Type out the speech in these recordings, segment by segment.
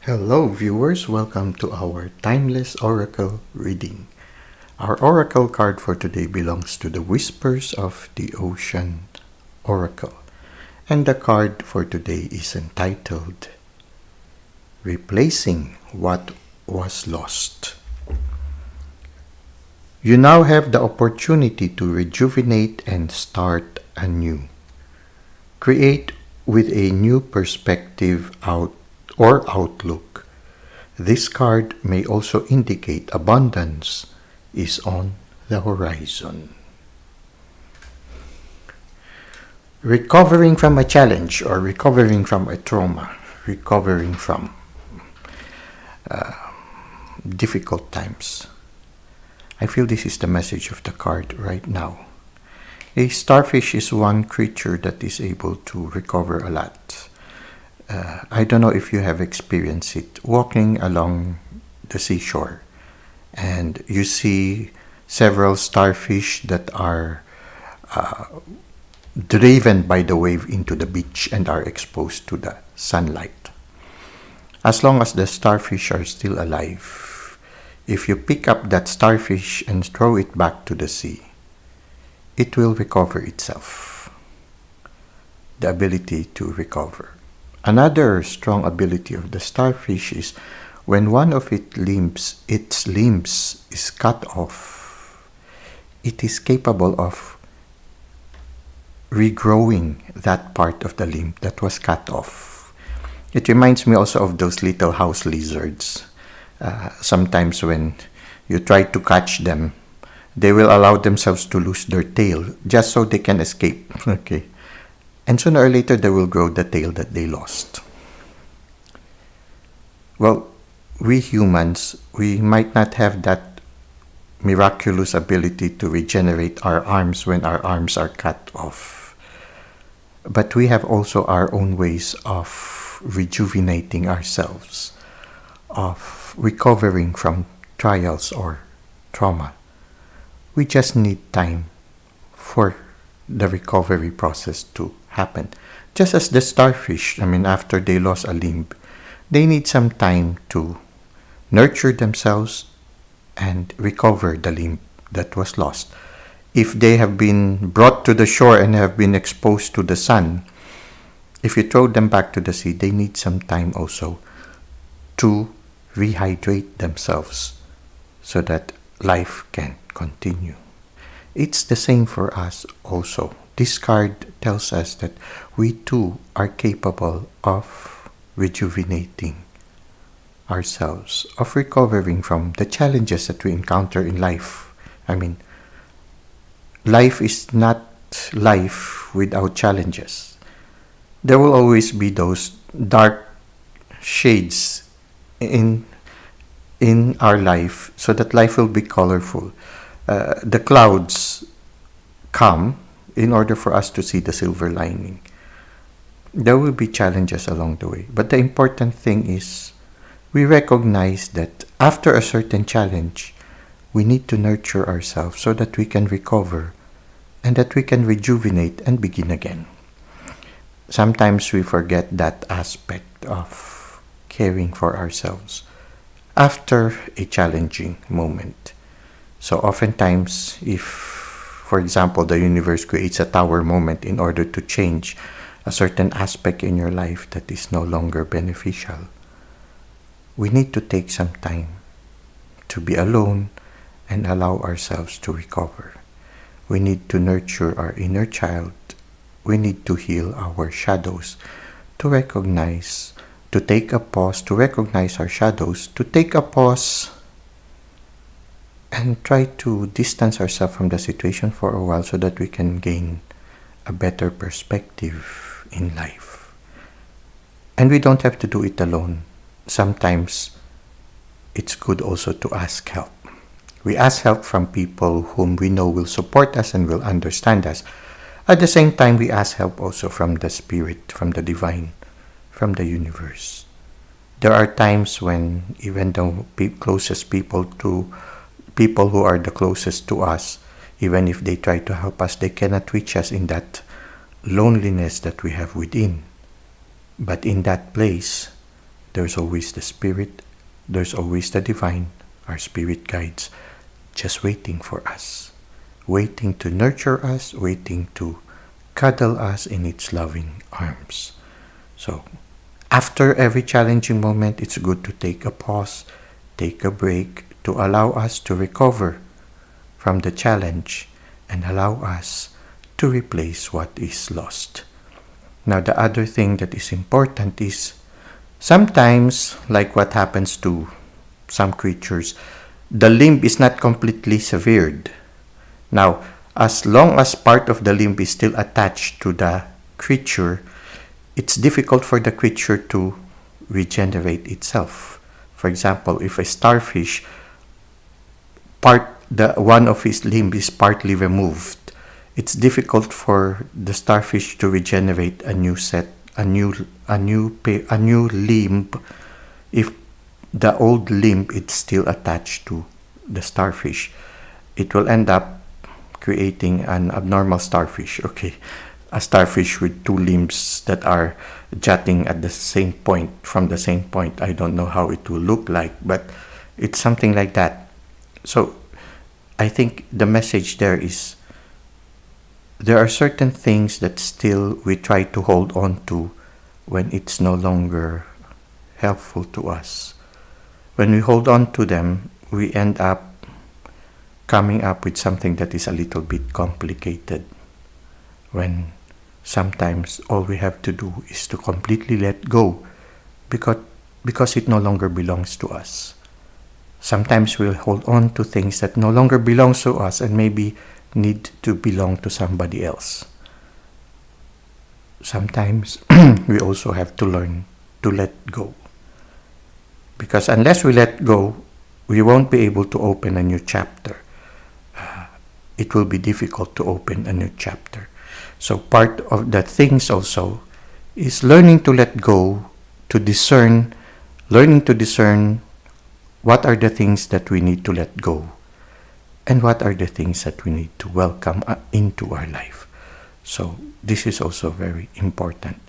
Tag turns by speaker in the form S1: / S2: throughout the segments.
S1: Hello, viewers. Welcome to our Timeless Oracle reading. Our oracle card for today belongs to the Whispers of the Ocean Oracle. And the card for today is entitled Replacing What Was Lost. You now have the opportunity to rejuvenate and start anew. Create with a new perspective outlook. This card may also indicate abundance is on the horizon. Recovering from a challenge or recovering from a trauma, recovering from difficult times. I feel this is the message of the card right now. A starfish is one creature that is able to recover a lot. I don't know if you have experienced it, walking along the seashore and you see several starfish that are driven by the wave into the beach and are exposed to the sunlight. As long as the starfish are still alive, if you pick up that starfish and throw it back to the sea, it will recover itself. The ability to recover. Another strong ability of the starfish is when one of its limbs is cut off, it is capable of regrowing that part of the limb that was cut off. It reminds me also of those little house lizards. Sometimes when you try to catch them, they will allow themselves to lose their tail just so they can escape. Okay. And sooner or later, they will grow the tail that they lost. Well, we humans, we might not have that miraculous ability to regenerate our arms when our arms are cut off. But we have also our own ways of rejuvenating ourselves, of recovering from trials or trauma. We just need time for the recovery process to happen. Just as the starfish, after they lost a limb, they need some time to nurture themselves and recover the limb that was lost. If they have been brought to the shore and have been exposed to the sun, if you throw them back to the sea, they need some time also to rehydrate themselves so that life can continue. It's the same for us also. This card tells us that we too are capable of rejuvenating ourselves, of recovering from the challenges that we encounter in life. Life is not life without challenges. There will always be those dark shades in our life so that life will be colorful. The clouds come in order for us to see the silver lining. There will be challenges along the way. But the important thing is we recognize that after a certain challenge, we need to nurture ourselves so that we can recover and that we can rejuvenate and begin again. Sometimes we forget that aspect of caring for ourselves after a challenging moment. So oftentimes, if, for example, the universe creates a tower moment in order to change a certain aspect in your life that is no longer beneficial, we need to take some time to be alone and allow ourselves to recover. We need to nurture our inner child. We need to heal our shadows, to recognize, to take a pause, to recognize our shadows, to take a pause and try to distance ourselves from the situation for a while so that we can gain a better perspective in life. And we don't have to do it alone. Sometimes it's good also to ask help. We ask help from people whom we know will support us and will understand us. At the same time, we ask help also from the Spirit, from the Divine, from the universe. There are times when even the closest people who are the closest to us, even if they try to help us, they cannot reach us in that loneliness that we have within. But in that place, There's always the Spirit, there's always the Divine, our Spirit guides, just waiting for us, waiting to nurture us, waiting to cuddle us in its loving arms. So, after every challenging moment, it's good to take a pause, take a break to allow us to recover from the challenge and allow us to replace what is lost. Now, the other thing that is important is sometimes, like what happens to some creatures, the limb is not completely severed. Now, as long as part of the limb is still attached to the creature, it's difficult for the creature to regenerate itself. For example, if a starfish, one of his limb is partly removed, it's difficult for the starfish to regenerate a new limb if the old limb is still attached to the starfish. It will end up creating an abnormal starfish. Okay, a starfish with two limbs that are jutting at the same point, from the same point. I don't know how it will look like, but it's something like that. So I think the message there is there are certain things that still we try to hold on to when it's no longer helpful to us. When we hold on to them, we end up coming up with something that is a little bit complicated, when sometimes all we have to do is to completely let go because it no longer belongs to us. Sometimes we'll hold on to things that no longer belongs to us and maybe need to belong to somebody else. Sometimes we also have to learn to let go. Because unless we let go, we won't be able to open a new chapter. It will be difficult to open a new chapter. So part of the things also is learning to let go, learning to discern what are the things that we need to let go and what are the things that we need to welcome into our life. So this is also very important.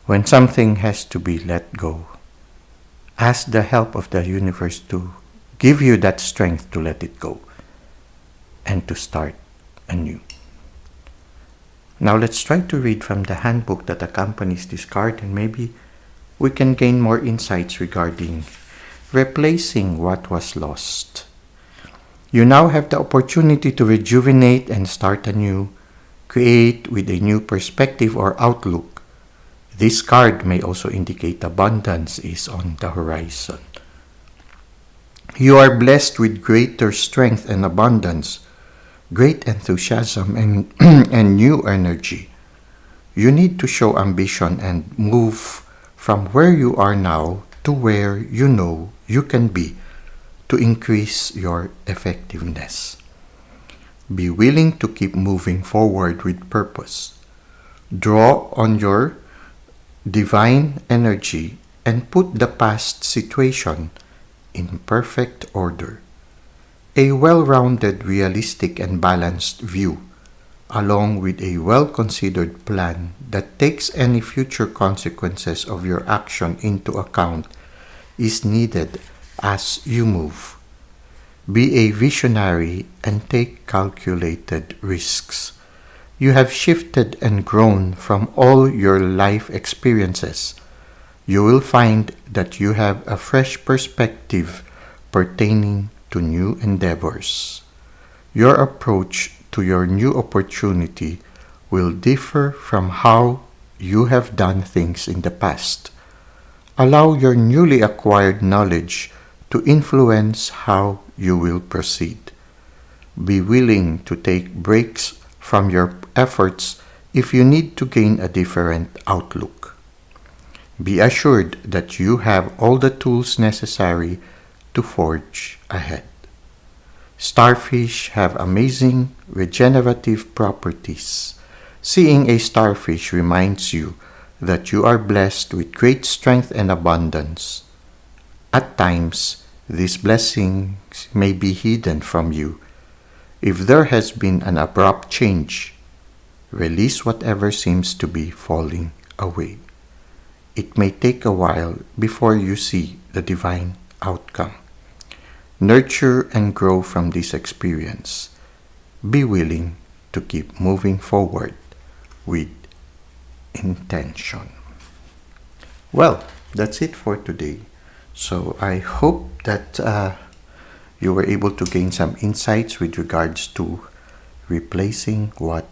S1: When something has to be let go, ask the help of the universe to give you that strength to let it go and to start anew. Now let's try to read from the handbook that accompanies this card, and maybe we can gain more insights regarding replacing what was lost. You now have the opportunity to rejuvenate and start anew, create with a new perspective or outlook. This card may also indicate abundance is on the horizon. You are blessed with greater strength and abundance, great enthusiasm and new energy. You need to show ambition and move from where you are now to where you know you can be to increase your effectiveness. Be willing to keep moving forward with purpose. Draw on your divine energy and put the past situation in perfect order. A well-rounded, realistic, and balanced view, along with a well-considered plan that takes any future consequences of your action into account, is needed as you move. Be a visionary and take calculated risks. You have shifted and grown from all your life experiences. You will find that you have a fresh perspective pertaining to new endeavors. Your approach to your new opportunity will differ from how you have done things in the past. Allow your newly acquired knowledge to influence how you will proceed. Be willing to take breaks from your efforts if you need to gain a different outlook. Be assured that you have all the tools necessary to forge ahead. Starfish have amazing regenerative properties. Seeing a starfish reminds you that you are blessed with great strength and abundance. At times, these blessings may be hidden from you. If there has been an abrupt change, release whatever seems to be falling away. It may take a while before you see the divine outcome. Nurture and grow from this experience. Be willing to keep moving forward with intention. Well, that's it for today. So I hope that you were able to gain some insights with regards to replacing what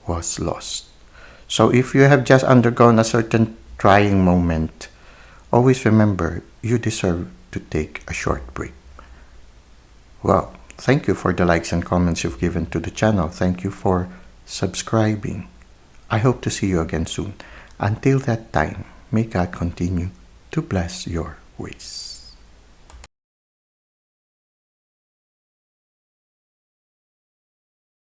S1: was lost. So if you have just undergone a certain trying moment, always remember you deserve to take a short break. Well, thank you for the likes and comments you've given to the channel. Thank you for subscribing. I hope to see you again soon. Until that time, may God continue to bless your ways.